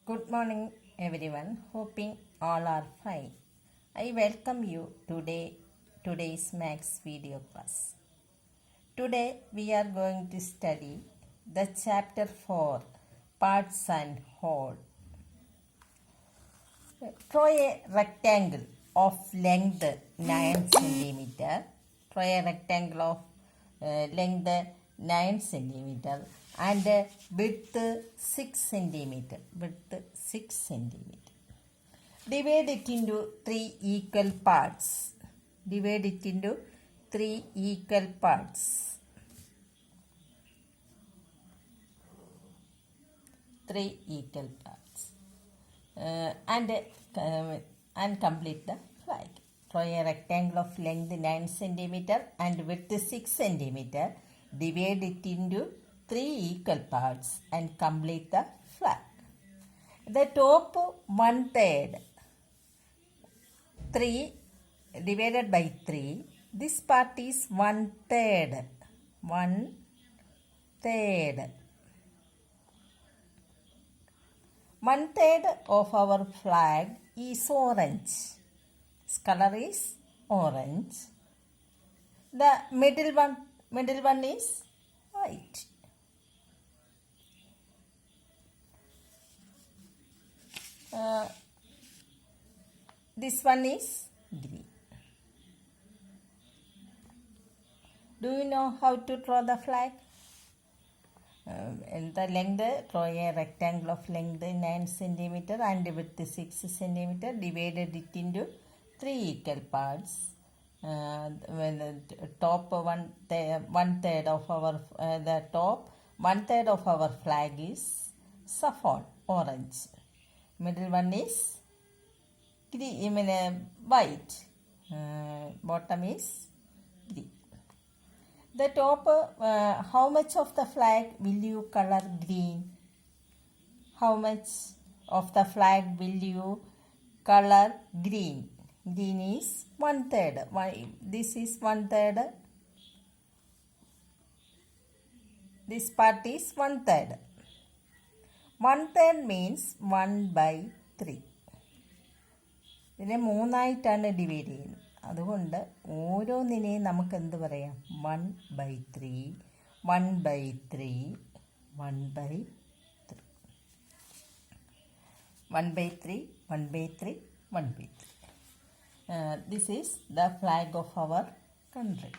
Good morning, everyone. Hoping all are fine. I welcome you today's Max video class. Today we are going to study the chapter 4, parts and whole. Draw a rectangle of length 9 centimeter. Draw a rectangle of length 9 centimeter and width 6 centimeter. Divide it into 3 equal parts. 3 equal parts. And complete the flag. Draw a rectangle of length 9 centimeter and width 6 centimeter. Divide it into 3 equal parts and complete the flag. The top 1/3, 3 divided by 3. This part is 1/3. 1/3. 1/3 of our flag is orange. Its color is orange. The middle one is white. This one is green. Do you know how to draw the flag? In the length, draw a rectangle of length 9 centimeter and width 6 centimeter. Divided it into 3 equal parts. When the top 1/3 of our of our flag is saffron, orange. Middle one is white. Bottom is green. The top, how much of the flag will you color green? How much of the flag will you color green? Green is 1/3. This is 1/3. This part is 1/3. 1/3 means 1/3. ഇതിനെ 3 divide ചെയ്യുന്നത്. അതുകൊണ്ട് ഓരോന്നിനെയും നമുക്ക് എന്ത് പറയാം? 1/3, 1/3, 1/3, 1/3, 1/3, 1/3. This is the flag of our country.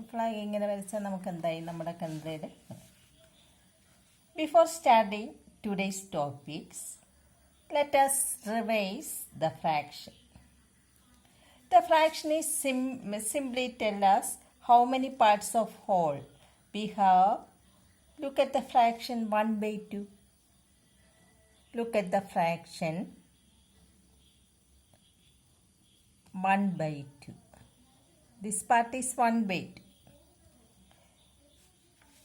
Flag ഇങ്ങനെ വരച്ചാൽ നമുക്ക് എന്തായി? നമ്മുടെ കൺട്രിയുടെ. Before starting today's topics, let us revise the fraction. The fraction is simply tell us how many parts of whole we have. Look at the fraction 1/2. Look at the fraction 1/2. This part is 1/2.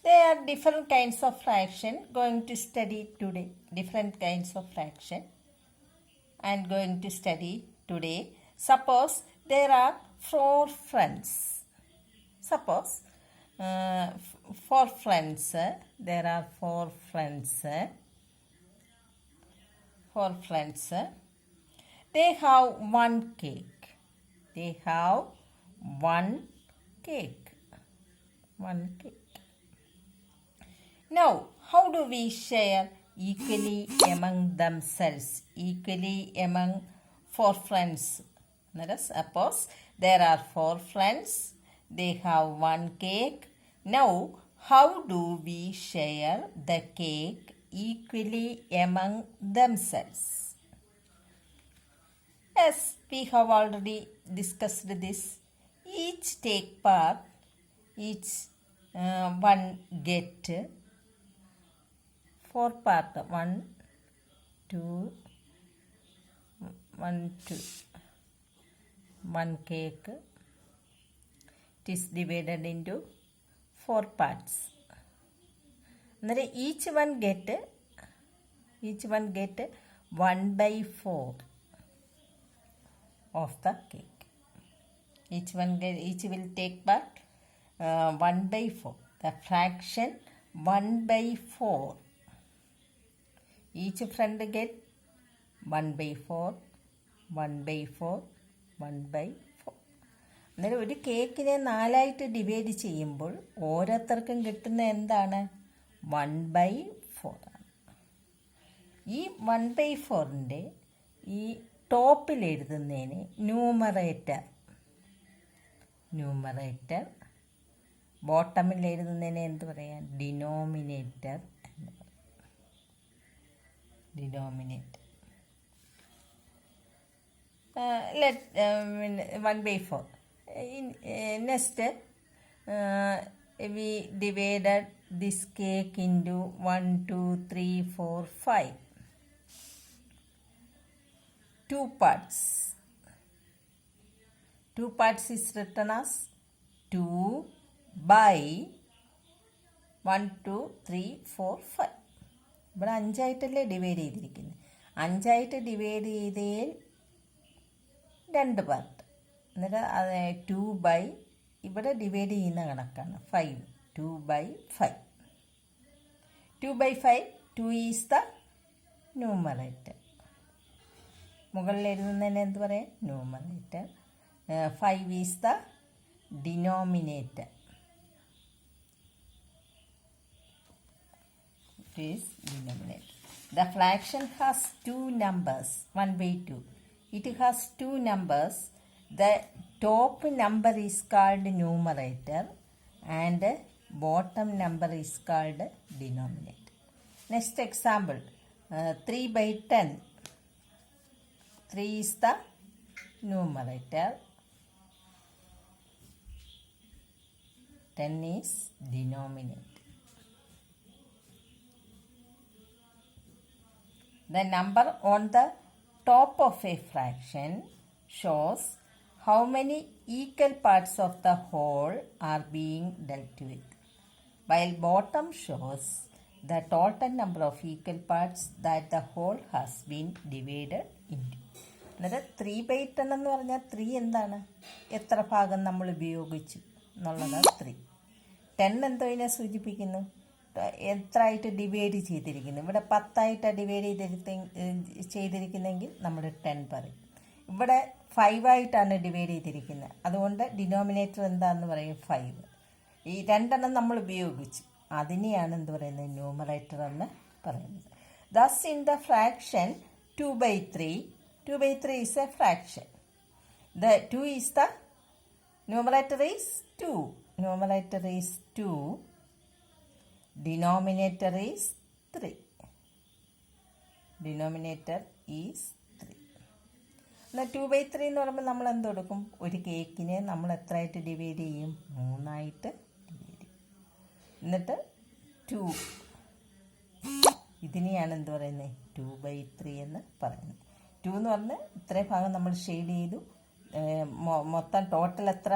There are different kinds of fraction going to study today. Different kinds of fraction and going to study today. Suppose there are 4 friends. Suppose 4 friends. There are 4 friends. 4 friends. They have 1 cake. They have 1 cake. 1 cake. Now, how do we share equally among themselves? Equally among 4 friends. Let us suppose there are 4 friends. They have 1 cake. Now, how do we share the cake equally among themselves? Yes, we have already discussed this. Each take part. Each one get 4 part. 1, 2, 1, 2. 1 cake. It is divided into 4 parts. And each one get 1/4 of the cake. Each will take part 1/4. The fraction 1/4 each friend get 1/4, 1/4, 1/4. അന്നേരം ഒരു കേക്കിനെ 4ആയിട്ട് divide ചെയ്യുമ്പോൾ ഓരോരുത്തർക്കും കിട്ടുന്ന എന്താണ്? 1/4 ആണ്. ഈ 1/4ൻ്റെ ഈ ടോപ്പിൽ എഴുതുന്നതിന് ന്യൂമറേറ്റർ, ബോട്ടമിൽ എഴുതുന്നതിന് എന്ത് പറയാം? ഡിനോമിനേറ്റർ എന്ന് പറയും. Denominator 1/4. Next, we divided this cake into 1, 2, 3, 4, 5. 2 parts. 2 parts is written as 2/1, 2, 3, 4, 5. ഇവിടെ 5ആയിട്ടല്ലേ ഡിവൈഡ് ചെയ്തിരിക്കുന്നത്. 5ആയിട്ട് ഡിവൈഡ് ചെയ്തതിൽ 2 പാർട്ട്. എന്നിട്ട് 2/, ഇവിടെ ഡിവൈഡ് ചെയ്യുന്ന കണക്കാണ് 5. 2/5. 2/5. 2 ഈസ് ദ ന്യൂമറേറ്റർ. മുകളിൽ എഴുതുന്നതിന് എന്ത് പറയാം? Numerator. 5 is the denominator. It is denominator. The fraction has 2 numbers, 1/2. It has 2 numbers. The top number is called numerator and bottom number is called denominator. Next example, 3/10. 3 is the numerator, 10 is denominator. The number on the top of a fraction shows how many equal parts of the whole are being dealt with, while bottom shows the total number of equal parts that the whole has been divided into. അന്നേരം 3/10 എന്ന് പറഞ്ഞാൽ 3 എന്താണ്? എത്ര ഭാഗം നമ്മൾ ഉപയോഗിച്ചു എന്നുള്ളതാണ് 3. 10 എന്തോ ഇതിനെ സൂചിപ്പിക്കുന്നു? എത്ര ആയിട്ട് ഡിവൈഡ് ചെയ്തിരിക്കുന്നു. ഇവിടെ 10ആയിട്ടാണ് ഡിവൈഡ് ചെയ്തിരിക്കുന്നെങ്കിൽ നമ്മൾ 10 പറയും. ഇവിടെ 5ആയിട്ടാണ് ഡിവൈഡ് ചെയ്തിരിക്കുന്നത്. അതുകൊണ്ട് ഡിനോമിനേറ്റർ എന്താണെന്ന് പറയും? 5. ഈ 2 നമ്മൾ ഉപയോഗിച്ചു. അതിനെയാണ് എന്ത് പറയുന്നത്? ന്യൂമറേറ്റർ എന്ന് പറയുന്നത്. Thus in the fraction 2/3. 2/3 is a fraction. The 2 is the numerator is 2. Numerator is 2. Denominator is 3. Denominator is 3. എന്നാൽ 2/3 എന്ന് പറയുമ്പോൾ നമ്മൾ എന്ത് കൊടുക്കും? ഒരു കേക്കിനെ നമ്മൾ എത്രയായിട്ട് ഡിവൈഡ് ചെയ്യും? 3ആയിട്ട് ഡിവൈഡ് ചെയ്യും. എന്നിട്ട് 2. ഇതിനെയാണ് എന്ത് പറയുന്നത്? 2/3 എന്ന് പറയുന്നത്. 2 എന്ന് പറഞ്ഞാൽ ഇത്രയും ഭാഗം നമ്മൾ ഷെയ്ഡ് ചെയ്തു. മൊത്തം ടോട്ടൽ എത്ര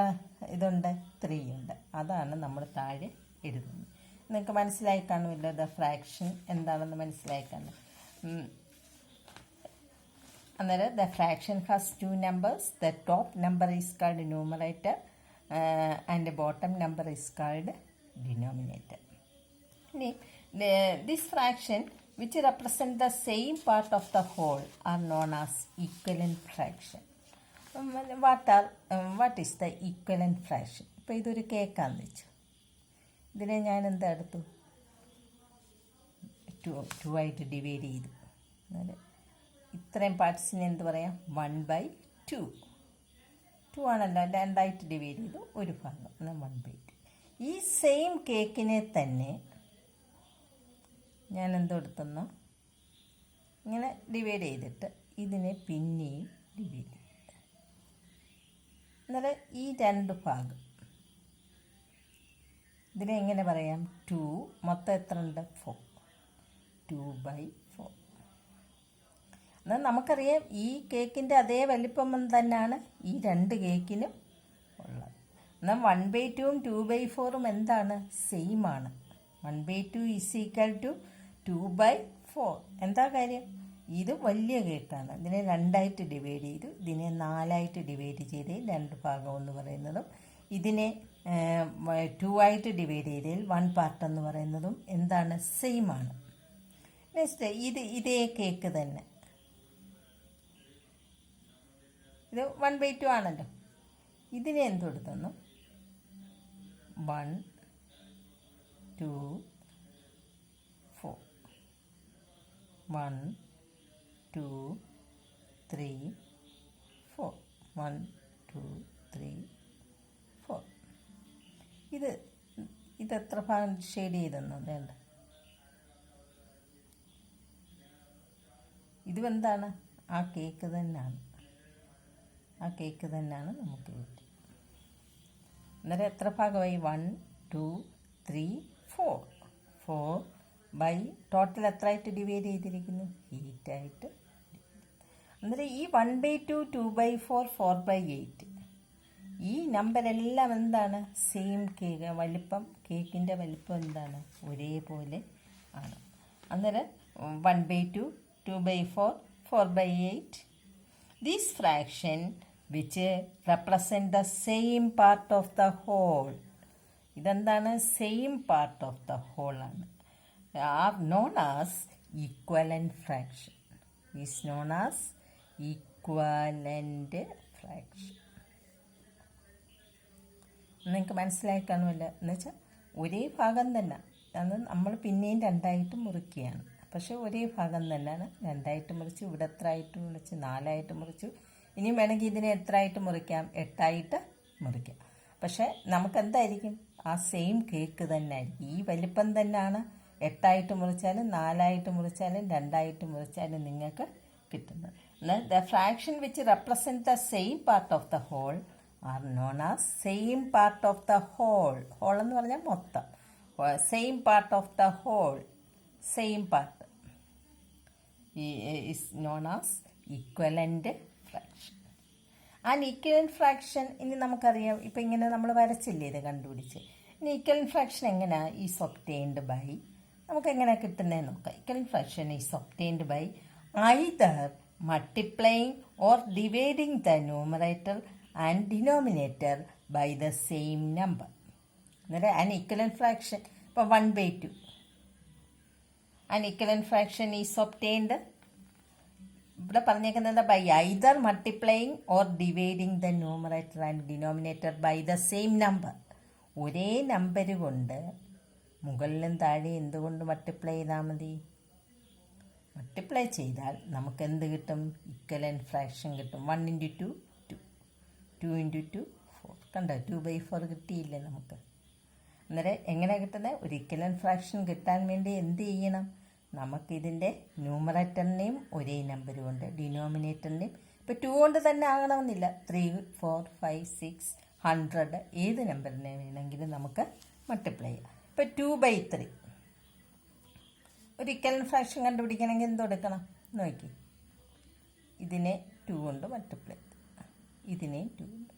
ഇതുണ്ട്? 3 ഉണ്ട്. അതാണ് നമ്മൾ താഴെ എഴുതുന്നത്. നിങ്ങൾക്ക് മനസ്സിലായി കാണുമല്ലോ ദ ഫ്രാക്ഷൻ എന്താണെന്ന് മനസ്സിലായി കാണും. അന്നേരം the fraction has 2 numbers. The top number is called numerator and bottom number is called denominator. ഇനി this fraction which represent the same part of the whole are known as equivalent fraction. What is the equivalent fraction? ഇപ്പോൾ ഇതൊരു കേക്കാന്ന് വെച്ചു. ഇതിനെ ഞാൻ എന്താ എടുത്തു? 2 ആയിട്ട് divide ചെയ്തു. ഇത്രയും പാർട്സിനെ എന്ത് പറയാം? 1/2. 2 ആണല്ലോ, 2ആയിട്ട് ഡിവൈഡ് ചെയ്തു. ഒരു ഭാഗം 1/2. ഈ സെയിം കേക്കിനെ തന്നെ ഞാൻ എന്തെടുത്തുന്നു? ഇങ്ങനെ ഡിവൈഡ് ചെയ്തിട്ട് ഇതിനെ പിന്നെയും ഡിവൈഡ് ചെയ്തിട്ട് അന്നേരം ഈ 2 ഭാഗം ഇതിനെ എങ്ങനെ പറയാം? 2 മൊത്തം എത്ര ഉണ്ട്? 4. 2/4. എന്നാൽ നമുക്കറിയാം ഈ കേക്കിൻ്റെ അതേ വലിപ്പം തന്നെയാണ് ഈ 2 കേക്കിനും ഉള്ളത്. എന്നാൽ 1/2ഉം 2/4ഉം എന്താണ്? സെയിം ആണ്. 1/2 ഈസ് ഈക്വൽ ടു 2/4. എന്താ കാര്യം? ഇത് വലിയ കേക്കാണ്. ഇതിനെ 2ആയിട്ട് ഡിവൈഡ് ചെയ്തു. ഇതിനെ 4ആയിട്ട് ഡിവൈഡ് ചെയ്ത് 2 ഭാഗം എന്ന് പറയുന്നതും ഇതിനെ 2 ആയിട്ട് ഡിവൈഡ് ചെയ്തതിൽ 1 പാർട്ട് എന്ന് പറയുന്നതും എന്താണ്? സെയിം ആണ്. നെക്സ്റ്റ് ഇതേ കേക്ക് തന്നെ, ഇത് 1/2 ആണല്ലോ. ഇതിനെ എന്ത് കൊടുത്തെന്നു? 1 2 4 1 2 3 4 1 2 3 4. ഇത് എത്ര ഭാഗം ഷെയ്ഡ് ചെയ്തെന്നു? വേണ്ട, ഇതും എന്താണ്? ആ കേക്ക് തന്നെയാണ്, ആ കേക്ക് തന്നെയാണ് നമുക്ക് കിട്ടും. അന്നേരം എത്ര ഭാഗമായി? 1 2 3 4 4 ബൈ ടോട്ടൽ എത്ര ആയിട്ട് ഡിവൈഡ് ചെയ്തിരിക്കുന്നു? 8 ആയിട്ട്. അന്നേരം ഈ 1/2 2/4 4/8 ഈ നമ്പരെല്ലാം എന്താണ്? സെയിം കേക്ക് വലിപ്പം, കേക്കിൻ്റെ വലിപ്പം എന്താണ്? ഒരേപോലെ ആണ്. അന്നേരം 1/2 2/4 4/8 this fraction which represent the same part of the whole, ഇതെന്താണ്? Same part of the whole ആണ്. are known as equivalent fraction, is known as equivalent fraction. നിങ്ങൾക്ക് മനസ്സിലായി കാണുമല്ലോ. എന്നുവെച്ചാൽ ഒരേ ഭാഗം തന്നെ, അത് നമ്മൾ പിന്നെയും രണ്ടായിട്ട് മുറിക്കുകയാണ്. പക്ഷേ ഒരേ ഭാഗം തന്നെയാണ്. രണ്ടായിട്ട് മുറിച്ചു, ഇവിടെ എത്ര ആയിട്ട് മുറിച്ചു? 4 ആയിട്ട് മുറിച്ചു. ഇനി വേണമെങ്കിൽ ഇതിനെ എത്ര ആയിട്ട് മുറിക്കാം? 8 ആയിട്ട് മുറിക്കാം. പക്ഷേ നമുക്ക് എന്തായിരിക്കും? ആ സെയിം കേക്ക് തന്നെ ആയിരിക്കും. ഈ വലിപ്പം തന്നെയാണ് 8 ആയിട്ട് മുറിച്ചാലും 4 ആയിട്ട് മുറിച്ചാലും 2 ആയിട്ട് മുറിച്ചാലും നിങ്ങൾക്ക് കിട്ടുന്നത്. The fraction which represent the same part of the whole are known as same part of the whole. Whole എന്ന് പറഞ്ഞാൽ മൊത്തം. Same part of the whole, same part is known as equivalent fraction. And equivalent fraction ഇനി നമുക്കറിയാം. ഇപ്പം ഇങ്ങനെ നമ്മൾ വരച്ചില്ലേ ഇത് കണ്ടുപിടിച്ച്. ഇനി ഇക്വലൻ്റ് ഫ്രാക്ഷൻ എങ്ങനെയാണ്? ഈസ് ഒബ്റ്റെയിൻഡ് ബൈ, നമുക്ക് എങ്ങനെയാണ് കിട്ടുന്നതെന്ന് നോക്കാം. Equivalent fraction is obtained by either multiplying or dividing the numerator and denominator by the same number. അന്നേരം an equivalent fraction, ഇപ്പോൾ 1/2, an equivalent fraction is obtained, ഇവിടെ പറഞ്ഞേക്കുന്നത് by either multiplying or dividing the numerator and denominator by the same number. ഒരേ number കൊണ്ട് മുകളിലും താഴെ എന്തുകൊണ്ട് multiply ചെയ്താൽ മതി? മൾട്ടിപ്ലൈ ചെയ്താൽ നമുക്ക് എന്ത് കിട്ടും? ഇക്വലൻ്റ് ഫ്രാക്ഷൻ കിട്ടും. 1 × 2 2, 2 × 2 4. കണ്ടോ, 2/4 കിട്ടിയില്ലേ നമുക്ക്? അന്നേരം എങ്ങനെ കിട്ടുന്നത്? ഒരു ഇക്വലൻ്റ് ഫ്രാക്ഷൻ കിട്ടാൻ വേണ്ടി എന്ത് ചെയ്യണം? നമുക്കിതിൻ്റെ ന്യൂമറേറ്ററിനെയും ഒരേ നമ്പർ കൊണ്ട്, ഡിനോമിനേറ്ററിനെയും ഇപ്പോൾ 2 കൊണ്ട് തന്നെ ആകണമെന്നില്ല. 3 4 5 6 100 ഏത് നമ്പറിനെ വേണമെങ്കിലും നമുക്ക് മൾട്ടിപ്ലൈ ചെയ്യാം. ഇപ്പോൾ 2/3 ഒരു ഇക്വലൻ്റ് ഫ്രാക്ഷൻ കണ്ടുപിടിക്കണമെങ്കിൽ എന്തെടുക്കണം നോക്കി? ഇതിനെ 2 കൊണ്ട് മൾട്ടിപ്ലൈ ചെയ്തു, ഇതിനെ 2 കൊണ്ട്.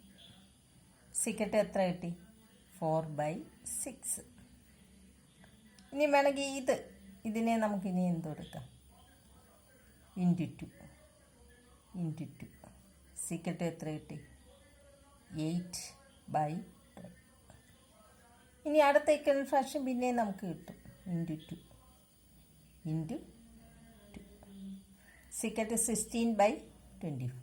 സീക്രട്ട് എത്ര കിട്ടി? 4/6. ഇനി വേണമെങ്കിൽ ഇതിനെ നമുക്കിനി എന്തെടുക്കാം? ഇൻറ്റു 2. സീക്രട്ട് എത്ര കിട്ടി? 8/12. ഇനി അടുത്ത ഇക്വലൻ്റ് ഫ്രാക്ഷൻ പിന്നെ നമുക്ക് കിട്ടും ഇൻറ്റു 2. സീക്രട്ട് 16/24.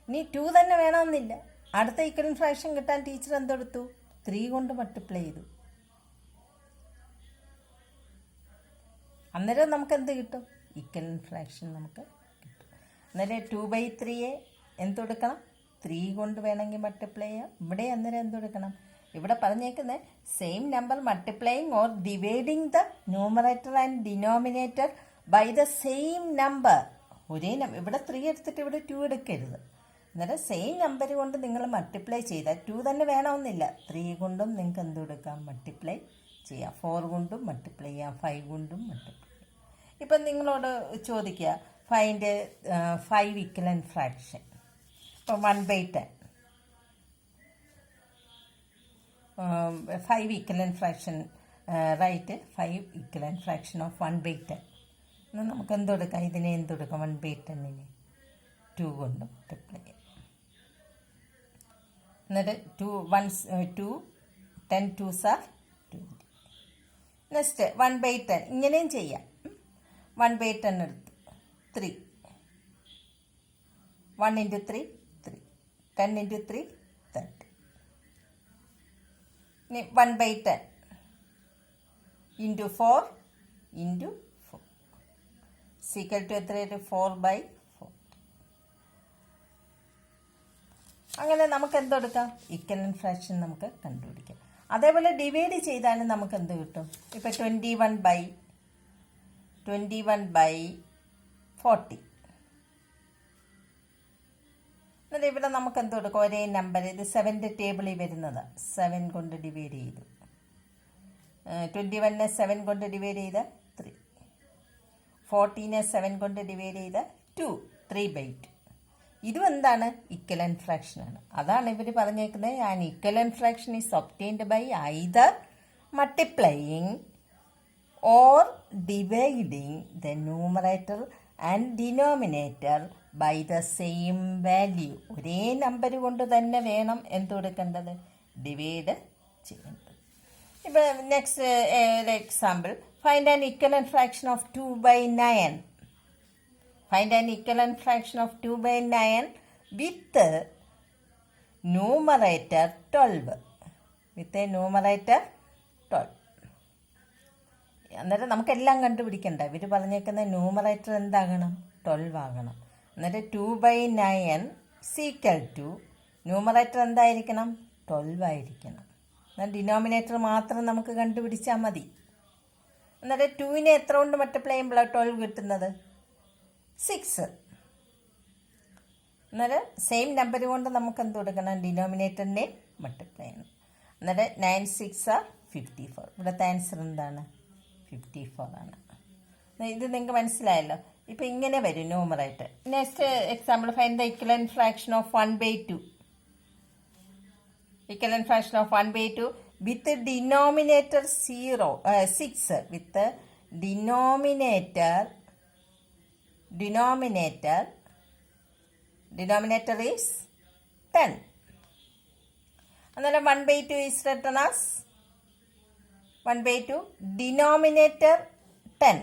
ഇനി 2 തന്നെ വേണമെന്നില്ല. അടുത്ത ഇക്വലൻ്റ് ഫ്രാക്ഷൻ കിട്ടാൻ ടീച്ചർ എന്തെടുത്തു? 3 കൊണ്ട് മൾട്ടിപ്ലൈ ചെയ്തു. അന്നേരം നമുക്ക് എന്ത് കിട്ടും? ഇക്വലൻ്റ് ഫ്രാക്ഷൻ നമുക്ക് കിട്ടും. അന്നേരം 2/3 എന്തെടുക്കണം? 3 കൊണ്ട് വേണമെങ്കിൽ മൾട്ടിപ്ലൈ ചെയ്യാം. ഇവിടെ അന്നേരം എന്തെടുക്കണം? ഇവിടെ പറഞ്ഞേക്കുന്നത് same number multiplying or dividing the numerator and denominator by the same number. ഒരേ നമ്പർ, ഇവിടെ 3 എടുത്തിട്ട് ഇവിടെ 2 എടുക്കരുത്. അന്നേരം സെയിം നമ്പർ കൊണ്ട് നിങ്ങൾ മൾട്ടിപ്ലൈ ചെയ്താൽ 2 തന്നെ വേണമെന്നില്ല. 3 കൊണ്ടും നിങ്ങൾക്ക് എന്തെടുക്കാം? മൾട്ടിപ്ലൈ ചെയ്യാം. 4 കൊണ്ടും മൾട്ടിപ്ലൈ ചെയ്യാം, 5 കൊണ്ടും മൾട്ടിപ്ലൈ ചെയ്യാം. ഇപ്പം നിങ്ങളോട് ചോദിക്കുക, ഫൈൻഡ് 5 ഇക്വലൻ്റ് ഫ്രാക്ഷൻ. ഇപ്പം 1/10 5 equivalent fraction, right? 5 equivalent fraction of 1/10. നമുക്ക് എന്തെടുക്കാം? ഇതിനെ എന്തെടുക്കാം? 1/10നെ 2 കൊണ്ട് മൾട്ടിപ്ലൈ ചെയ്യാം. എന്നിട്ട് 2 10 2s are 20. നെക്സ്റ്റ് 1/10 ഇങ്ങനെയും ചെയ്യാം. 1/10 എടുത്തു 3. 1 into 3 3. 10 into 3 30. ഇനി 1/10 into 4 into 4 equal to എത്രയായിട്ട് 4/4. അങ്ങനെ നമുക്ക് എന്തെടുക്കാം? ഇക്വലന്റ് ഫ്രാക്ഷൻ നമുക്ക് കണ്ടുപിടിക്കാം. അതേപോലെ ഡിവൈഡ് ചെയ്താലും നമുക്ക് എന്ത് കിട്ടും? ഇപ്പം 21/40. എന്നിട്ട് ഇവിടെ നമുക്ക് എന്ത് കൊടുക്കാം? ഒരേ നമ്പർ, ഇത് 7ൻ്റെ ടേബിളിൽ വരുന്നത് 7 കൊണ്ട് ഡിവൈഡ് ചെയ്തു. 21നെ 7 കൊണ്ട് ഡിവൈഡ് ചെയ്ത 3. 14നെ 7 കൊണ്ട് ഡിവൈഡ് ചെയ്ത 2. 3/2. ഇതും എന്താണ്? ഇക്വലന്റ് ഫ്രാക്ഷൻ ആണ്. അതാണ് ഇവർ പറഞ്ഞേക്കുന്നത്. An equivalent fraction is obtained by either multiplying or dividing the numerator and denominator by the same value. ഒരേ നമ്പർ കൊണ്ട് തന്നെ വേണം എന്ത് കൊടുക്കേണ്ടത്? ഡിവൈഡ് ചെയ്യേണ്ടത്. ഇപ്പം നെക്സ്റ്റ് ഒരു example. Find an equivalent fraction of 2/9. Find an equivalent fraction of 2/9 with numerator 12. With a numerator 12. അന്നേരം നമുക്കെല്ലാം കണ്ടുപിടിക്കണ്ട. ഇവർ പറഞ്ഞേക്കുന്ന ന്യൂമറേറ്റർ എന്താകണം? 12 ആകണം. എന്നിട്ട് 2/9 ഈക്വൽ ടു ന്യൂമറേറ്റർ എന്തായിരിക്കണം? 12 ആയിരിക്കണം. എന്നാൽ ഡിനോമിനേറ്റർ മാത്രം നമുക്ക് കണ്ടുപിടിച്ചാൽ മതി. എന്നിട്ട് 2നെ എത്ര കൊണ്ട് മൾട്ടിപ്ലൈ ചെയ്യുമ്പോഴാണ് 12 കിട്ടുന്നത്? 6. അന്നേരം സെയിം നമ്പർ കൊണ്ട് നമുക്ക് എന്ത് കൊടുക്കണം? ഡിനോമിനേറ്ററിനെ മൾട്ടിപ്ലൈ ചെയ്യണം. അന്നേരം 9 6 54. ഇവിടുത്തെ ആൻസർ എന്താണ്? 54 ആണ്. ഇത് നിങ്ങൾക്ക് മനസ്സിലായല്ലോ. ഇപ്പം ഇങ്ങനെ വരും numerator. Next example. Find the equivalent fraction of 1/2. Equivalent fraction of 1/2 with denominator 6. With denominator is 10. അന്നേരം 1/2 is written as 1/2 denominator 10.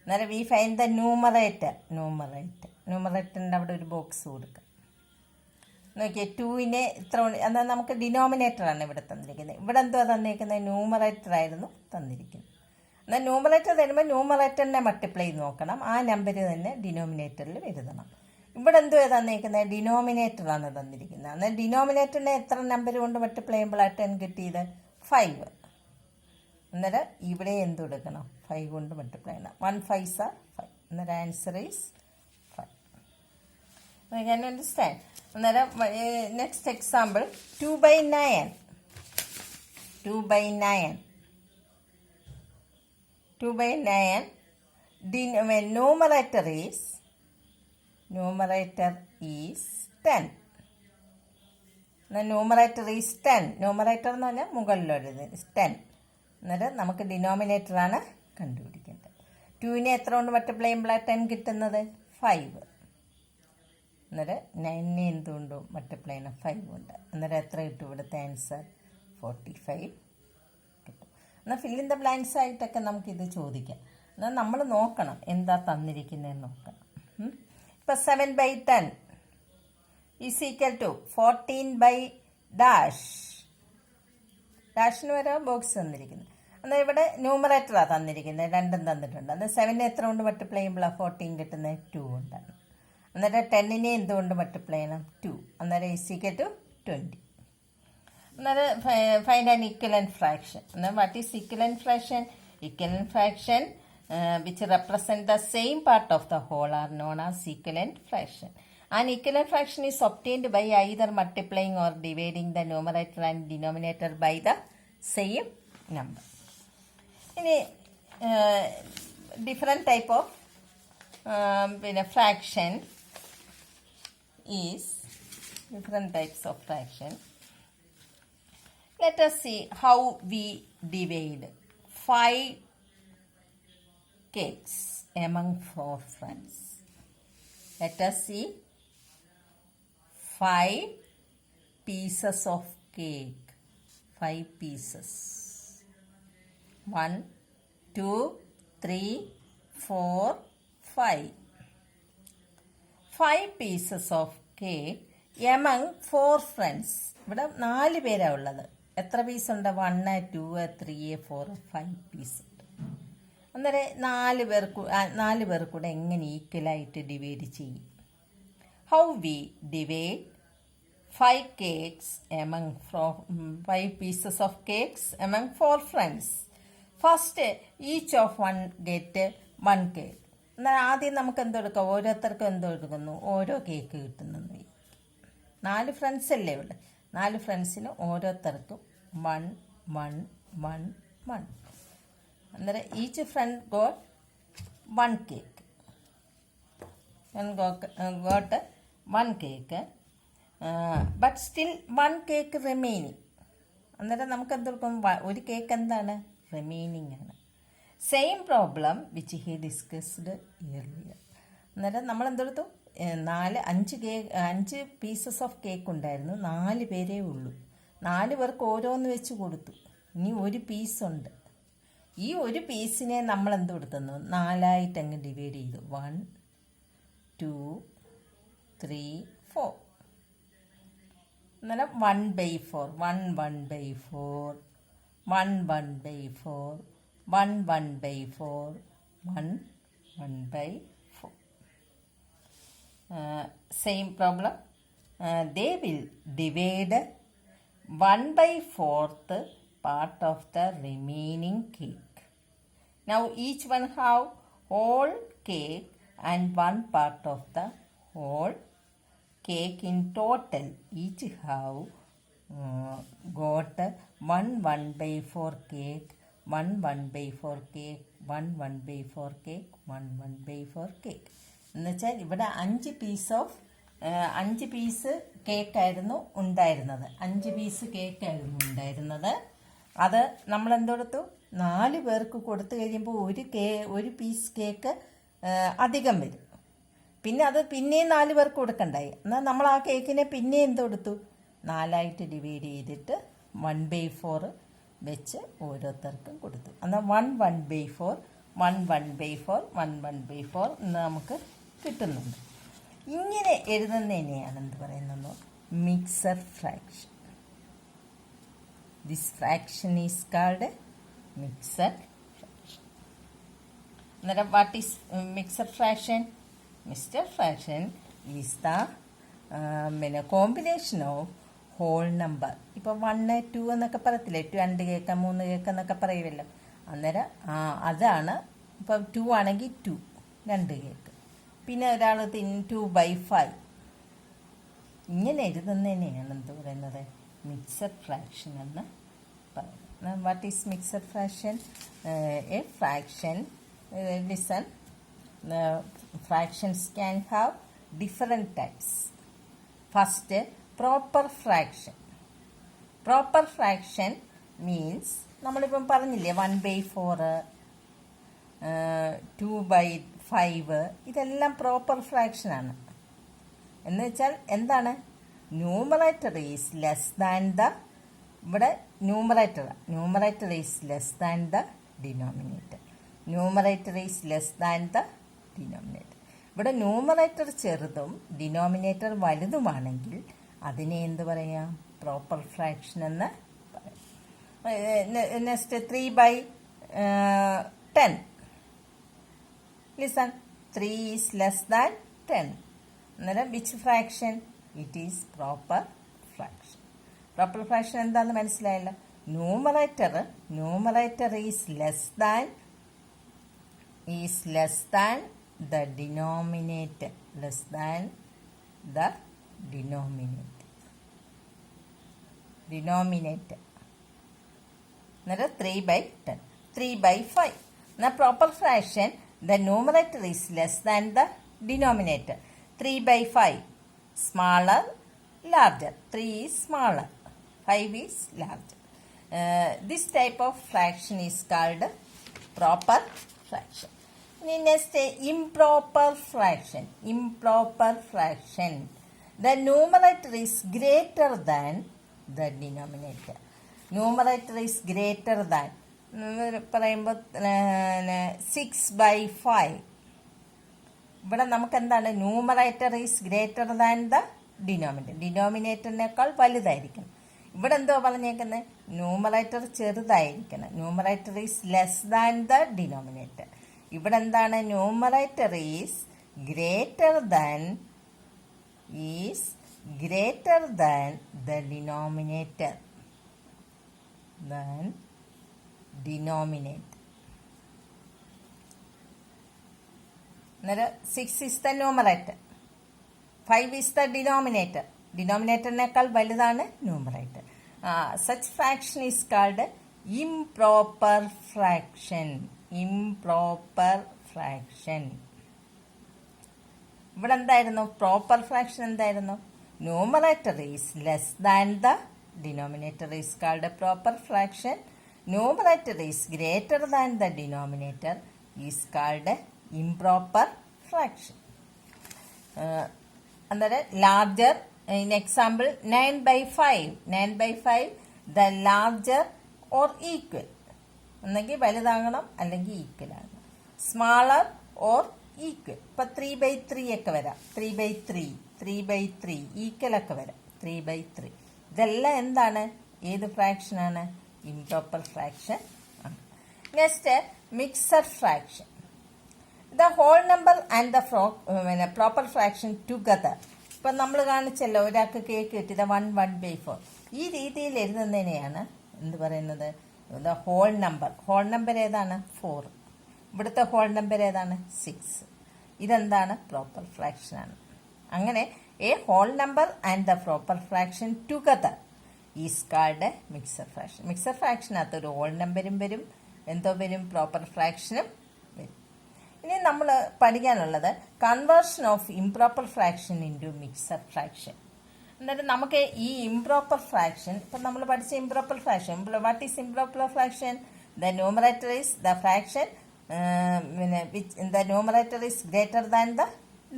അന്നേരം we find the ന്യൂമറേറ്ററിൻ്റെ അവിടെ ഒരു ബോക്സ് കൊടുക്കാം. നോക്കിയേ 2നെ ഇത്ര, എന്നാൽ നമുക്ക് ഡിനോമിനേറ്ററാണ് ഇവിടെ തന്നിരിക്കുന്നത്. ഇവിടെ എന്തുവാ തന്നിരിക്കുന്നത്? ന്യൂമറേറ്റർ ആയിരുന്നു തന്നിരിക്കുന്നത്. എന്നാൽ ന്യൂമറേറ്റർ തരുമ്പോൾ ന്യൂമറേറ്ററിനെ മൾട്ടിപ്ലൈ ചെയ്ത് നോക്കണം. ആ നമ്പർ തന്നെ ഡിനോമിനേറ്ററിൽ എഴുതണം. ഇവിടെ എന്തുവാ തന്നിരിക്കുന്നത്? ഡിനോമിനേറ്ററാണ് തന്നിരിക്കുന്നത്. എന്നാൽ ഡിനോമിനേറ്ററിനെ എത്ര നമ്പർ കൊണ്ട് മൾട്ടിപ്ലൈ ചെയ്യുമ്പോഴാണ് 10 കിട്ടിയത്? 5. അന്നേരം ഇവിടെ എന്ത് കൊടുക്കണം? 5 കൊണ്ട് മൾട്ടിപ്ലൈ ചെയ്യണം. 1 5s are 5. അന്നേരം answer is 5. You can understand. അന്നേരം next example. 2/9. 2/9 numerator is 10. Numerator is 10. Numerator എന്ന് പറഞ്ഞാൽ മുകളിലുള്ളത് 10. അന്നേരം നമുക്ക് ഡിനോമിനേറ്ററാണ് കണ്ടുപിടിക്കേണ്ടത്. 2നെ എത്ര കൊണ്ട് മൾട്ടിപ്ലൈ ചെയ്യുമ്പോഴാണ് 10 കിട്ടുന്നത്? 5. അന്നേരം 9നെ എന്തുകൊണ്ടോ മൾട്ടിപ്ലൈ ചെയ്യണം? 5 ഉണ്ട്. അന്നേരം എത്ര കിട്ടും? ഇവിടുത്തെ ആൻസർ 45 കിട്ടും. എന്നാൽ ഫിൽ ഇൻ ദ ബ്ലാങ്ക്സ് ആയിട്ടൊക്കെ നമുക്കിത് ചോദിക്കാം. എന്നാൽ നമ്മൾ നോക്കണം എന്താ തന്നിരിക്കുന്നതെന്ന് നോക്കണം. ഇപ്പം 7/10 ഈസ് ഈക്വൽ ടു 14/dash. ഡാഷിന് വരെ ബോക്സ് തന്നിരിക്കുന്നത്. എന്നാൽ ഇവിടെ ന്യൂമറേറ്ററാണ് തന്നിരിക്കുന്നത്. രണ്ടും തന്നിട്ടുണ്ട്. അന്നേരം 7നെ എത്ര കൊണ്ട് മൾട്ടിപ്ലൈ ചെയ്യുമ്പോഴാണ് 14 കിട്ടുന്നത്? 2 കൊണ്ടാണ്. അന്നേരം 10നെ എന്തുകൊണ്ട് മൾട്ടിപ്ലൈ ചെയ്യണം? 2. അന്നേരം ഈസ് ഈക്വൽ ടു 20. അന്നേരം ഫൈൻഡ് ആൻ ഇക്വലന്റ് ഫ്രാക്ഷൻ. എന്നാൽ what is equivalent fraction? Equivalent fraction which represent the same part of the whole are known as equivalent fraction. An equivalent fraction is obtained by either multiplying or dividing the numerator and denominator by the same number. ഇനി different type of fraction is different types of fraction. Let us see how we divide 5 cakes among 4 friends. Let us see 5 pieces of cake. 5 pieces. 1, 2, 3, 4, 5. 5 pieces of cake among 4 friends. ഇവിടെ 4 പേരാണ് ഉള്ളത്. എത്ര piece ഉണ്ട്? 1, 2, 3, 4, 5 piece ഉണ്ട്. അന്നേരം 4 പേർ കൂടെ എങ്ങനെ ഈക്വലായിട്ട് ഡിവൈഡ് ചെയ്യും? How we divide 5 cakes among 5 pieces of cakes among 4 friends. First, each of one get 1 cake. എന്നാൽ ആദ്യം നമുക്ക് എന്തെടുക്കാം? ഓരോരുത്തർക്കും എന്തെടുക്കുന്നു? ഓരോ കേക്ക് കിട്ടുന്നു. 4 ഫ്രണ്ട്സ് അല്ലേ ഉള്ളു. 4 ഫ്രണ്ട്സിന് ഓരോരുത്തർക്കും 1, 1, 1, 1. അന്നേരം each friend got 1 cake. Got 1 cake. But still 1 cake remaining. അന്നേരം നമുക്ക് എന്തെടുക്കും? ഒരു കേക്ക് എന്താണ്? റിമൈനിങ് ആണ്. Same problem which he discussed earlier. അന്നേരം നമ്മൾ എന്തെടുത്തു? 5 പീസസ് ഓഫ് കേക്ക് ഉണ്ടായിരുന്നു. 4 പേരേ ഉള്ളൂ. 4 പേർക്ക് ഓരോന്ന് വെച്ച് കൊടുത്തു. ഇനി ഒരു പീസുണ്ട്. ഈ ഒരു പീസിനെ നമ്മൾ എന്ത് കൊടുത്തു? 4 അങ്ങ് ഡിവൈഡ് ചെയ്തു. 1, 2, 3, 4. അന്നേരം 1/4, 1/4, 1/4, 1/4, 1/4. Same problem. They will divide 1/4 part of the remaining cake. Now each one have whole cake and 1 part of the whole cake. In total each have got 1/4 cake, 1/4 cake, 1/4 cake, 1/4 cake. എന്നുവെച്ചാൽ ഇവിടെ 5 piece കേക്കായിരുന്നു ഉണ്ടായിരുന്നത്. 5 piece കേക്കായിരുന്നു ഉണ്ടായിരുന്നത്. അത് നമ്മൾ എന്തെടുത്തു? 4 പേർക്ക് കൊടുത്തു കഴിയുമ്പോൾ ഒരു പീസ് കേക്ക് അധികം വരും. പിന്നെ അത് പിന്നെയും 4 പേർക്ക് കൊടുക്കണ്ടായി. എന്നാൽ നമ്മൾ ആ കേക്കിനെ പിന്നെ എന്തെടുത്തു? 4 ഡിവൈഡ് ചെയ്തിട്ട് 1/4 വെച്ച് ഓരോരുത്തർക്കും കൊടുത്തു. എന്നാൽ 1/4, 1/4, 1/4 എന്ന് നമുക്ക് കിട്ടുന്നുണ്ട്. ഇങ്ങനെ എഴുതുന്നതിനെയാണ് എന്ത് പറയുന്നത്? Mixed fraction. This fraction is called mixed fraction. അന്നേരം what is mixed fraction? Mixed fraction is the combination of whole number. ഇപ്പോൾ 1, 2 എന്നൊക്കെ പറയത്തില്ലേ? 2 കേക്ക്, 3 കേക്ക് എന്നൊക്കെ പറയുമല്ലോ. അന്നേരം അതാണ്. ഇപ്പം 2 ആണെങ്കിൽ 2, 2 കേക്ക്. പിന്നെ ഒരാൾ 2/5. ഇങ്ങനെ എഴുതുന്നതിനെയാണ് എന്ത് പറയുന്നത്? മിക്സഡ് ഫ്രാക്ഷൻ എന്ന് പറയുന്നത്. What is mixed fraction? A fraction, listen, fractions can have different types. First, proper fraction. Proper fraction means നമ്മളിപ്പം പറഞ്ഞില്ലേ 1/4, 2/5, ഇതെല്ലാം പ്രോപ്പർ ഫ്രാക്ഷനാണ്. എന്ന് വെച്ചാൽ എന്താണ്? Numerator is less than the, ഇവിടെ numerator is less than the denominator. Numerator is less than the denominator. ഇവിടെ numerator ചെറുതും denominator വലുതുമാണെങ്കിൽ അതിനെ എന്ത് പറയാം? പ്രോപ്പർ ഫ്രാക്ഷൻ എന്ന് പറയാം. Next 3/10. Listen, 3 is less than 10. അന്നേരം which fraction? It is proper fraction. Proper fraction എന്താണെന്ന് മനസ്സിലായല്ലോ. Numerator is less than the denominator, less than the denominator. Another 3/10, 3/5. Now proper fraction, the numerator is less than the denominator. 3/5, smaller, larger. 3 is smaller, 5 is larger. This type of fraction is called proper fraction. Next, improper fraction. The numerator is greater than the denominator. Numerator is greater than. പറയുമ്പോൾ 6/5. ഇവിടെ നമുക്ക് എന്താണ്, numerator is greater than the denominator. ഡിനോമിനേറ്ററിനേക്കാൾ വലുതായിരിക്കണം. ഇവിടെ എന്തോ പറഞ്ഞേക്കുന്നത്, numerator ചെറുതായിരിക്കണം. Numerator is less than the denominator. ഇവിടെ എന്താണ്, numerator is greater than the denominator. അന്നേരം 6 is the numerator, 5 is the denominator. ഡിനോമിനേറ്ററിനേക്കാൾ വലുതാണ് numerator. Such fraction is called improper fraction. ഇവിടെ എന്തായിരുന്നു, പ്രോപ്പർ ഫ്രാക്ഷൻ എന്തായിരുന്നു, numerator is less than the denominator is called proper fraction. Numerator is greater than the denominator is called improper fraction. അന്നേരം larger, in example 9/5 the larger or equal, ഒന്നെങ്കിൽ വലുതാകണം അല്ലെങ്കിൽ equal ആകണം. Smaller or equal, ഇപ്പം 3/3 ഒക്കെ വരാം. 3/3 equal ഒക്കെ വരാം. 3/3 ഇതെല്ലാം എന്താണ്, ഏത് ഫ്രാക്ഷനാണ്, ഇംപ്രോപ്പർ ഫ്രാക്ഷൻ ആണ്. Next mixer fraction. The whole number and the proper fraction together. ഇപ്പം നമ്മൾ കാണിച്ചല്ലോ, ഒരാൾക്ക് കേക്ക് കിട്ടിയത് 1/4. ഈ രീതിയിൽ എഴുതുന്നതിനെയാണ് എന്ത് പറയുന്നത്, ദ ഹോൾ നമ്പർ ഏതാണ്, 4. ഇവിടുത്തെ ഹോൾ നമ്പർ ഏതാണ്, 6. ഇതെന്താണ്, പ്രോപ്പർ ഫ്രാക്ഷനാണ്. അങ്ങനെ a whole number and the proper fraction together is called mixer fraction. Mixer ഫ്രാക്ഷനകത്ത് ഒരു ഹോൾ നമ്പരും വരും, എന്തോ വരും, പ്രോപ്പർ ഫ്രാക്ഷനും വരും. ഇനി നമ്മൾ പഠിക്കാനുള്ളത് conversion of improper fraction into mixer fraction. എന്നിട്ട് നമുക്ക് ഈ ഇംപ്രോപ്പർ ഫ്രാക്ഷൻ, ഇപ്പം നമ്മൾ പഠിച്ച improper fraction, what is improper fraction, the numerator is the fraction the numerator is greater than the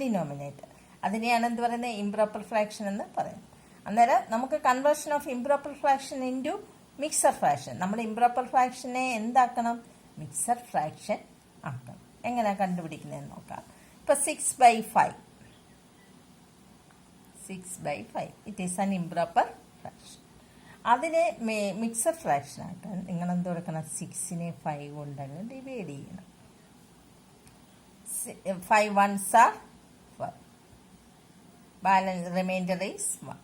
denominator. അതിനെയാണ് എന്ത് പറയുന്നത്, ഇംപ്രോപ്പർ ഫ്രാക്ഷൻ എന്ന് പറയുന്നത്. അന്നേരം നമുക്ക് conversion of improper fraction into mixer fraction, നമ്മൾ ഇംപ്രോപ്പർ ഫ്രാക്ഷനെ എന്താക്കണം, മിക്സർ ഫ്രാക്ഷൻ ആക്കണം. എങ്ങനെയാണ് കണ്ടുപിടിക്കുന്നതെന്ന് നോക്കാം. ഇപ്പം 6/5 it is an improper fraction. അതിനെ മിക്സർ ഫ്രാക്ഷൻ ആക്കാൻ നിങ്ങൾ എന്ത് കൊടുക്കണം, 6നെ 5 കൊണ്ടങ്ങ് ഡിവൈഡ് ചെയ്യണം. 5 ones are 5. Balance reminder is 1.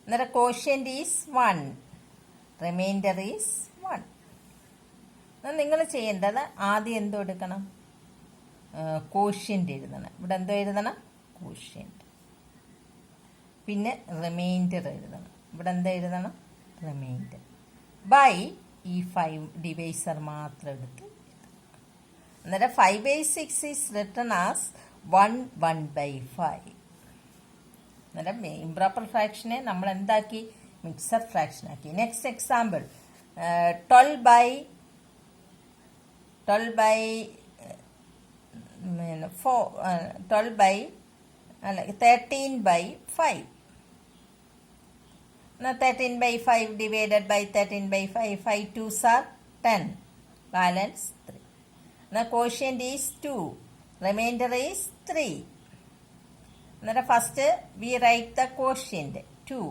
അന്നേരം കോഷ്യന്റ് ഈസ് 1, റിമൈൻഡർ ഈസ് 1. നിങ്ങൾ ചെയ്യേണ്ടത് ആദ്യം എന്തോ എടുക്കണം, കോഷ്യന്റ് എഴുതണം. ഇവിടെ എന്തോ എഴുതണം, കോഷ്യന്റ്. പിന്നെ റിമൈൻഡർ എഴുതണം. ഇവിടെ എന്താ എഴുതണം, റിമൈൻഡർ. ബൈ ഈ 5 ഡിവൈസർ മാത്രം എടുത്ത്. അന്നേരം 5/6 ഈസ് റിട്ടൺ ആസ് 1/5. അന്നേരം ഇംപ്രോപ്പർ ഫ്രാക്ഷനെ നമ്മൾ എന്താക്കി, മിക്സർ ഫ്രാക്ഷൻ ആക്കി. Next example 13/5. Now 13/5 divided by 13/5, 5 2s are 10, balance 3. Now quotient is 2, remainder is 3. Now first we write the quotient 2.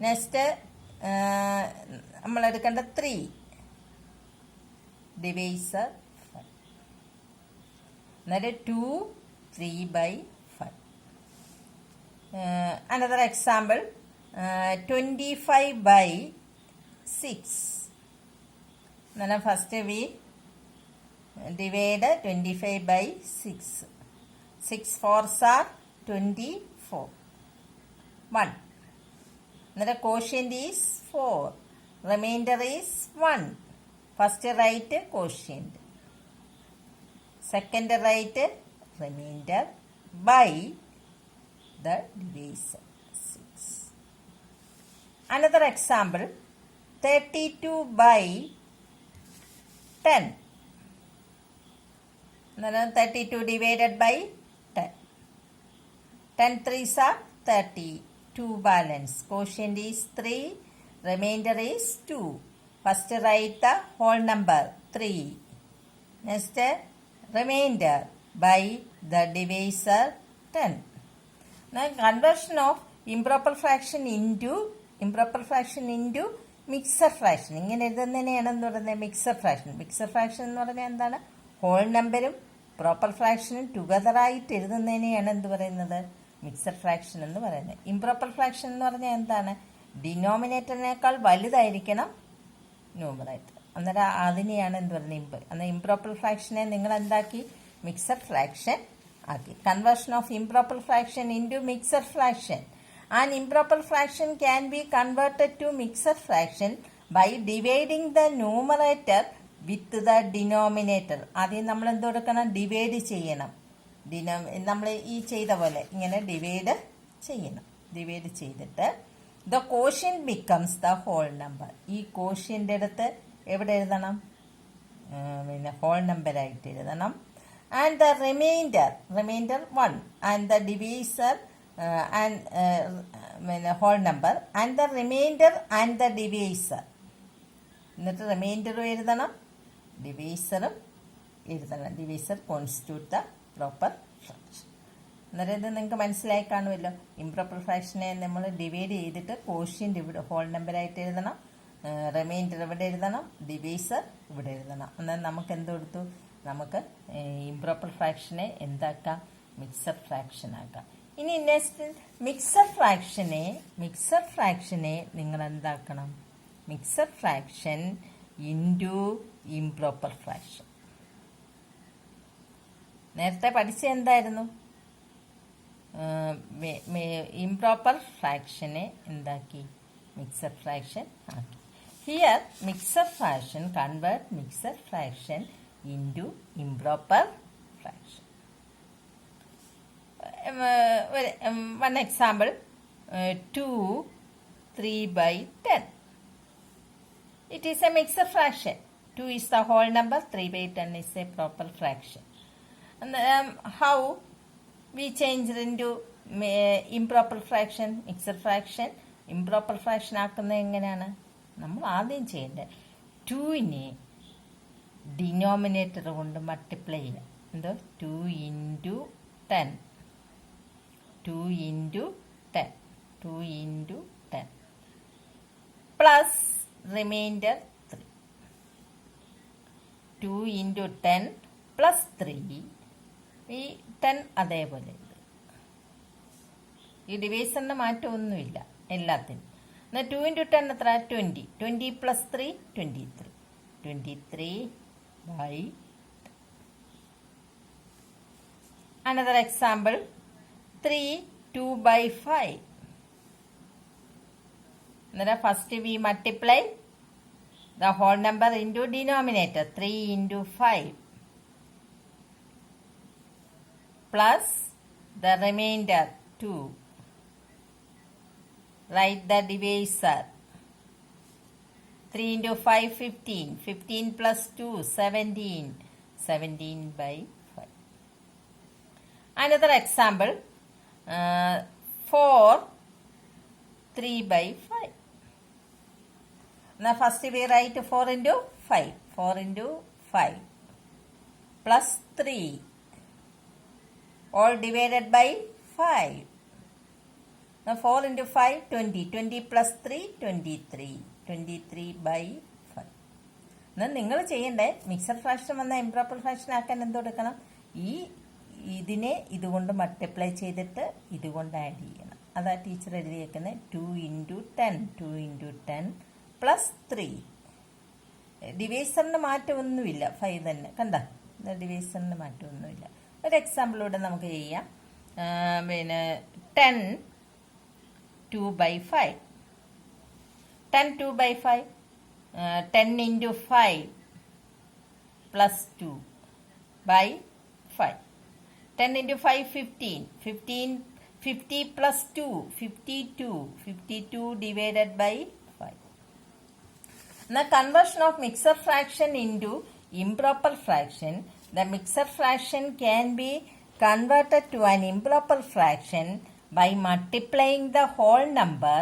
Next നമ്മൾ എടുക്കേണ്ട 3 divisor 5. അന്നേരം 2 3/5. Another example 25/6. Then first we divide 25/6. 6 4s are 24. 1. Then quotient is 4. Remainder is 1. First write quotient. Second write remainder by the divisor 6. Another example 32/10. Then 32 divided by 10. 10 3s are 30. 2 balance. Quotient is 3. Remainder is 2. First write the whole number 3. Next remainder by the divisor 10. Now conversion of improper fraction into mixer fraction. ഇങ്ങനെ എഴുതുന്നതിനെയാണെന്ന് പറയുന്നത് mixer fraction. Mixer fraction എന്ന് പറഞ്ഞാൽ എന്താണ്? Whole നമ്പരും proper ഫ്രാക്ഷനും ടുഗദറായിട്ട് എഴുതുന്നതിനെയാണ് എന്ത് പറയുന്നത്? Mixer fraction എന്ന് പറയുന്നത്. ഇംപ്രോപ്പർ ഫ്രാക്ഷൻ എന്ന് പറഞ്ഞാൽ എന്താണ്? ഡിനോമിനേറ്ററിനേക്കാൾ വലുതായിരിക്കണം ന്യൂമറേറ്റർ. അന്നേരം അതിനെയാണ് എന്ത് പറയുന്നത്? അന്നേരം ഇംപ്രോപ്പർ ഫ്രാക്ഷനെ നിങ്ങൾ എന്താക്കി? മിക്സർ ഫ്രാക്ഷൻ ആക്കി. Conversion of improper fraction into mixer fraction. An improper fraction can be converted to mixed fraction by dividing the numerator with the denominator. ആദ്യം നമ്മൾ എന്ത് കൊടുക്കണം? ഡിവൈഡ് ചെയ്യണം. നമ്മൾ ഈ ചെയ്ത പോലെ ഇങ്ങനെ ഡിവൈഡ് ചെയ്യണം. ഡിവൈഡ് ചെയ്തിട്ട് the quotient becomes the whole number. ഈ quotient എടുത്ത് എവിടെ എഴുതണം? പിന്നെ ഹോൾ നമ്പർ ആയിട്ട് എഴുതണം. And the remainder 1 and the divisor whole number and the remainder and the divisor. എന്നിട്ട് റിമൈൻഡറും എഴുതണം, ഡിവൈസറും എഴുതണം. Divisor constitute the proper fraction. അന്നേരം ഇത് നിങ്ങൾക്ക് മനസ്സിലായി കാണുമല്ലോ. ഇംപ്രോപ്പർ ഫ്രാക്ഷനെ നമ്മൾ ഡിവൈഡ് ചെയ്തിട്ട് കോഷ്യൻ്റ് ഇവിടെ ഹോൾ നമ്പറായിട്ട് എഴുതണം, റിമൈൻഡർ ഇവിടെ എഴുതണം, ഡിവൈസർ ഇവിടെ എഴുതണം. എന്നാൽ നമുക്ക് എന്ത് കൊടുത്തു? നമുക്ക് ഇംപ്രോപ്പർ ഫ്രാക്ഷനെ എന്താക്കാം? മിക്സർ ഫ്രാക്ഷൻ ആക്കാം. ഇനി നെക്സ്റ്റ് മിക്സർ ഫ്രാക്ഷനെ നിങ്ങൾ എന്താക്കണം? Mixer fraction into improper fraction. നേരത്തെ പഠിച്ച എന്തായിരുന്നു? ഇംപ്രോപ്പർ ഫ്രാക്ഷനെ എന്താക്കി? മിക്സർ ഫ്രാക്ഷൻ ആക്കി. Here mixer fraction convert mixer fraction into improper fraction. One example, 2 3/10. It is a mixed fraction. 2 is the whole number, 3/10 is a proper fraction. And how we change into improper fraction, mixed fraction? Improper fraction ആക്കുന്നത് എങ്ങനെയാണ്? നമ്മൾ ആദ്യം ചെയ്യേണ്ടത് 2നെ denominator കൊണ്ട് multiply ചെയ്യുക. എന്തോ 2 into 10 plus reminder 3. 2 into 10 plus 3. ഈ 10 അതേപോലെ. ഈ ഡിവൈസറിന് മാറ്റമൊന്നുമില്ല എല്ലാത്തിനും. എന്നാൽ 2 into 10 എത്ര? 20. 20 plus 3 23. 23/10. Another example, 3 2/5. First we multiply the whole number into denominator. 3 into 5 plus the remainder 2. Write the divisor. 3 into 5 15. 15 plus 2 17. 17/5. Another example, 4 3/5. Now first we write 4 into 5. 4 into 5 plus 3 all divided by 5. Now 4 into 5 20. 20 plus 3 23. 23/5. എന്നാൽ നിങ്ങൾ ചെയ്യേണ്ടേ mixer fraction വന്ന improper fraction ആക്കാൻ എന്ത് കൊടുക്കണം? ഇതിനെ ഇതുകൊണ്ട് multiply ചെയ്തിട്ട് ഇതുകൊണ്ട് ആഡ് ചെയ്യണം. അതാ ടീച്ചർ എഴുതിയേക്കുന്നത്. 2 into 10 plus 3. ഡിവൈസറിന് മാറ്റമൊന്നുമില്ല, 5 തന്നെ. കണ്ട, ഡിവൈസറിന് മാറ്റമൊന്നുമില്ല. ഒരു എക്സാമ്പിളൂടെ നമുക്ക് ചെയ്യാം. പിന്നെ 10 2/5. 10 2/5. 10 into 5 plus 2/5. 10 into 5 15. 50 plus 2 52. 52 divided by 5. Now conversion of mixed fraction into improper fraction. The mixed fraction can be converted to an improper fraction by multiplying the whole number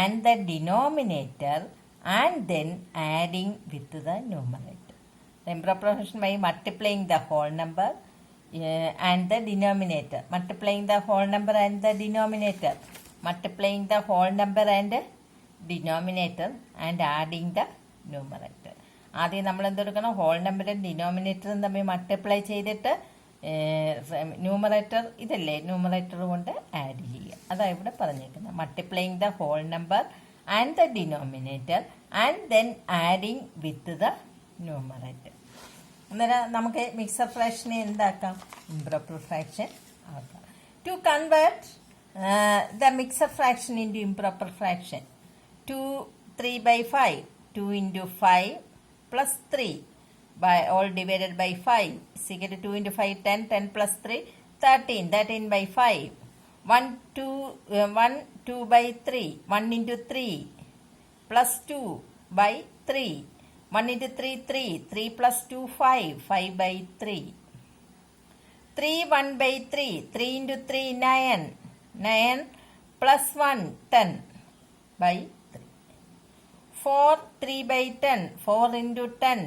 and the denominator and then adding with the numerator. The improper fraction by multiplying the whole number and the denominator. Multiplying the whole number and the denominator. Multiplying the whole number and denominator and adding the numerator. ആദ്യം നമ്മൾ എന്തെടുക്കണം, whole നമ്പറും ഡിനോമിനേറ്ററും തമ്മിൽ multiply ചെയ്തിട്ട് numerator ഇതല്ലേ, numerator കൊണ്ട് add ചെയ്യുക. അതാണ് ഇവിടെ പറഞ്ഞേക്കുന്നത്. Multiplying the whole number and the denominator and then adding with the numerator. അന്നേരം നമുക്ക് മിക്സർ ഫ്രാക്ഷനെ എന്താക്കാം, ഇംപ്രോപ്പർ ഫ്രാക്ഷൻ ആക്കാം. To convert the mixer fraction into improper fraction, 3/5, 2 into 5 plus 3 by all divided by 5 is equal to 2 into 5 10, 10 plus 3 13, 13 by 5, 1 2 by 3, 1 into 3 plus 2 by 3, 1 into 3 3, 3 plus 2 5, 5 by 3, 3 1 by 3, 3 into 3 9, 9 plus 1 10 by 3, 4 3 by 10, 4 into 10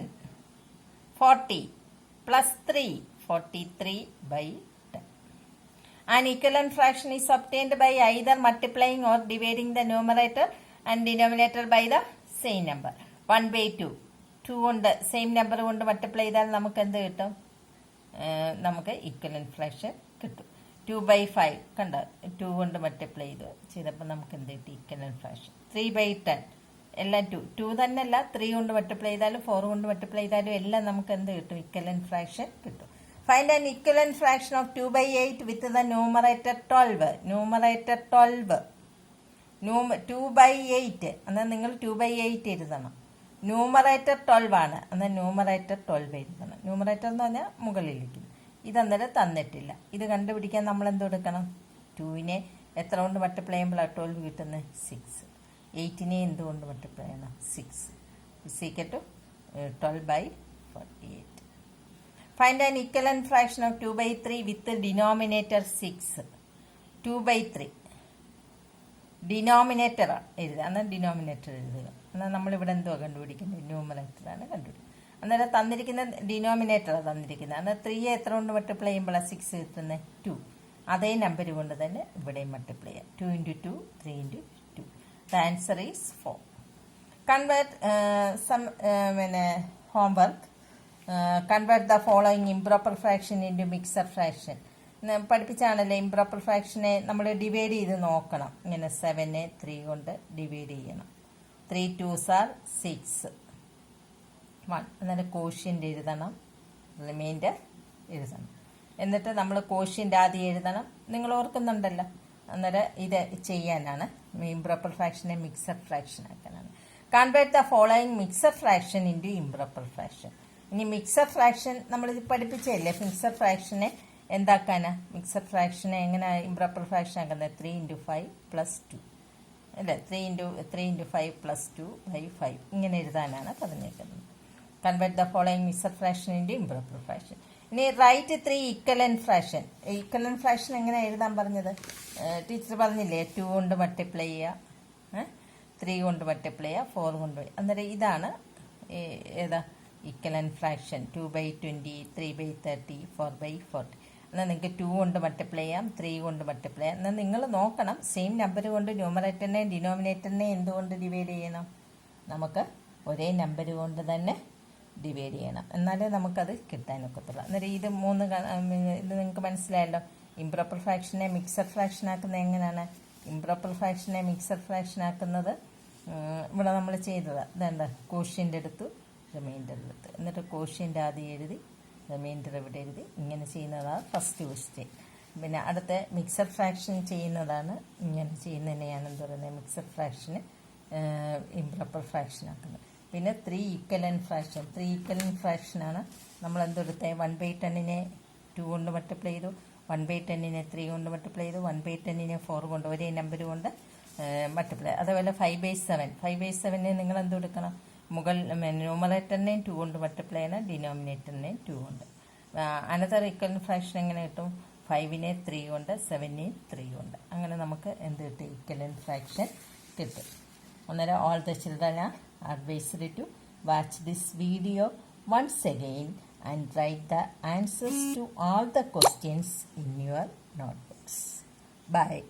40 plus 3 43 by 10. An equivalent fraction is obtained by either multiplying or dividing the numerator and denominator by the same number. 1/2 2 കൊണ്ട് same number കൊണ്ട് multiply ചെയ്താൽ നമുക്ക് എന്ത് കിട്ടും, നമുക്ക് equivalent fraction കിട്ടും. 2/5 കണ്ട, 2 കൊണ്ട് മൾട്ടിപ്ലൈ ചെയ്തപ്പോൾ നമുക്ക് എന്ത് കിട്ടി, ഇക്വലന്റ് ഫ്രാക്ഷൻ. 3/10 എല്ലാം 2 തന്നെ അല്ല, 3 കൊണ്ട് മൾട്ടിപ്ലൈ ചെയ്താലും 4 കൊണ്ട് മൾട്ടിപ്ലൈ ചെയ്താലും എല്ലാം നമുക്ക് എന്ത് കിട്ടും, ഇക്വലന്റ് ഫ്രാക്ഷൻ കിട്ടും. Find an equivalent fraction of 2/8 with the numerator 12. Numerator 12 2/8 എന്നാൽ നിങ്ങൾ 2/8 എഴുതണം. ന്യൂമറേറ്റർ 12 ആണ്, എന്നാൽ ന്യൂമറേറ്റർ 12 എഴുതണം. ന്യൂമറേറ്റർ എന്ന് പറഞ്ഞാൽ മുകളിലിരിക്കുന്നു. ഇതന്നേരം തന്നിട്ടില്ല. ഇത് കണ്ടുപിടിക്കാൻ നമ്മൾ എന്തെടുക്കണം, 2നെ എത്ര കൊണ്ട് മൾട്ടിപ്ലൈ ചെയ്യുമ്പോഴാണ് 12 കിട്ടുന്നത്, 6. 8നെ എന്തുകൊണ്ട് മൾട്ടിപ്ലൈ ചെയ്യണം, 6 is equal to 12/48. Find an equivalent fraction of 2/3 with the denominator 6. 2/3 denominator എഴുതുക, എന്നാൽ ഡിനോമിനേറ്റർ എഴുതുക. എന്നാൽ നമ്മളിവിടെ എന്തോ കണ്ടുപിടിക്കുന്നത്, ന്യൂമറേറ്ററാണ് കണ്ടുപിടിക്കുന്നത്. അന്നേരം തന്നിരിക്കുന്ന ഡിനോമിനേറ്ററാണ് തന്നിരിക്കുന്നത്. എന്നാൽ 3യെ എത്ര കൊണ്ട് മൾട്ടിപ്ലൈ ചെയ്യുമ്പോഴാണ് 6 കിട്ടുന്നത്, 2. അതേ നമ്പർ കൊണ്ട് തന്നെ ഇവിടെയും മൾട്ടിപ്ലൈ ചെയ്യാം. 2 into 2 3 into 2. The answer is 4. Convert homework. Convert the following improper fraction into mixed fraction. പഠിപ്പിച്ചാണല്ലോ ഇംപ്രോപ്പർ ഫ്രാക്ഷനെ നമ്മൾ ഡിവൈഡ് ചെയ്ത് നോക്കണം. ഇങ്ങനെ 7നെ 3 കൊണ്ട് ഡിവൈഡ് ചെയ്യണം. 3 2s are 6 1. എന്നിട്ട് കോഷ്യൻ്റ് എഴുതണം, റിമൈൻഡർ എഴുതണം. എന്നിട്ട് നമ്മൾ കോഷ്യൻ്റ് ആദ്യം എഴുതണം. നിങ്ങൾ ഓർക്കുന്നുണ്ടല്ലോ, അന്നേരം ഇത് ചെയ്യാനാണ്. ഇംപ്രോപ്പർ ഫ്രാക്ഷനെ മിക്സഡ് ഫ്രാക്ഷൻ ആക്കാനാണ്. Convert the following mixed fraction into improper fraction. ഇനി മിക്സഡ് ഫ്രാക്ഷൻ നമ്മളിത് പഠിപ്പിച്ചല്ലേ, മിക്സഡ് ഫ്രാക്ഷനെ എന്താക്കാനാ, മിക്സഡ് ഫ്രാക്ഷനെ എങ്ങനെ ഇംപ്രോപ്പർ ഫ്രാക്ഷൻ ആക്കുന്നത്, 3 into 5 plus 2 അല്ലേ, 3 into 5 plus 2/5 ഇങ്ങനെ എഴുതാനാണ് പറഞ്ഞേക്കുന്നത്. Convert the following mixed fraction into improper fraction. ഇനി write 3 equivalent fraction. Equivalent fraction എങ്ങനെ എഴുതാൻ പറഞ്ഞത്, ടീച്ചർ പറഞ്ഞില്ലേ, 2 കൊണ്ട് മൾട്ടിപ്ലൈ ചെയ്യുക, 3 കൊണ്ട് മൾട്ടിപ്ലൈ ചെയ്യുക, 4 കൊണ്ട്. അന്നേരം ഇതാണ് ഏതാ ഇക്വലന്റ് ഫ്രാക്ഷൻ. 2/20 3/30 4/40. എന്നാൽ നിങ്ങൾക്ക് 2 കൊണ്ട് മൾട്ടിപ്ലൈ ചെയ്യാം, 3 കൊണ്ട് മൾട്ടിപ്ലൈ ചെയ്യാം. എന്നാൽ നിങ്ങൾ നോക്കണം, സെയിം നമ്പർ കൊണ്ട് ന്യൂമറേറ്ററിനെയും ഡിനോമിനേറ്ററിനെയും എന്തുകൊണ്ട് ഡിവൈഡ് ചെയ്യണം, നമുക്ക് ഒരേ നമ്പർ കൊണ്ട് തന്നെ ഡിവൈഡ് ചെയ്യണം, എന്നാലേ നമുക്കത് കിട്ടാനൊക്കത്തുള്ളൂ. അന്നേരം ഇത് ഇത് നിങ്ങൾക്ക് മനസ്സിലായല്ലോ. ഇംപ്രോപ്പർ ഫ്രാക്ഷനെ മിക്സഡ് ഫ്രാക്ഷൻ ആക്കുന്നത് എങ്ങനെയാണ്, ഇംപ്രോപ്പർ ഫ്രാക്ഷനെ മിക്സഡ് ഫ്രാക്ഷൻ ആക്കുന്നത് ഇവിടെ നമ്മൾ ചെയ്തത് ഇതെന്താ, കോഷ്യൻ്റ് എടുത്തു, റിമൈൻഡർ എടുത്ത്, എന്നിട്ട് കോഷ്യൻ്റ് ആദ്യം എഴുതി, റിമൈൻഡർ ഇവിടെ എഴുതി. ഇങ്ങനെ ചെയ്യുന്നതാണ് ഫസ്റ്റ് ക്വസ്റ്റ്യൻ. പിന്നെ അടുത്ത മിക്സഡ് ഫ്രാക്ഷൻ ചെയ്യുന്നതാണ്, ഇങ്ങനെ ചെയ്യുന്നതിനെയാണ് എന്ത് പറയുന്നത്, മിക്സഡ് ഫ്രാക്ഷന് ഇംപ്രോപ്പർ ഫ്രാക്ഷൻ ആക്കുന്നത്. പിന്നെ 3 ഈക്വലന്റ് ഫ്രാക്ഷൻ. 3 ഈക്വലന്റ് ഫ്രാക്ഷനാണ് നമ്മൾ എന്തെടുത്തത്, 1/10നെ 2 കൊണ്ട് മൾട്ടിപ്ലൈ ചെയ്തു, 1/10നെ 3 കൊണ്ട് മൾട്ടിപ്ലൈ ചെയ്തു, 1/10നെ 4 കൊണ്ട്, ഒരേ നമ്പർ കൊണ്ട് മൾട്ടിപ്ലൈ. അതേപോലെ 5/7. 5/7നെ നിങ്ങൾ എന്തെടുക്കണം, ന്യൂമറേറ്ററിനെയും 2 കൊണ്ട് മൾട്ടിപ്ലൈ ചെയ്യണം, ഡിനോമിനേറ്ററിനെയും 2 കൊണ്ട്. അനദർ ഈക്വലന്റ് ഫ്രാക്ഷൻ എങ്ങനെ കിട്ടും, 5നെ 3 കൊണ്ട്, 7നെ 3 കൊണ്ട്. അങ്ങനെ നമുക്ക് എന്ത് കിട്ടും, ഈക്വലന്റ് ഫ്രാക്ഷൻ കിട്ടും. അന്നേരം all the children are advisory to watch this video once again and write the answers to all the questions in your notebooks. Bye.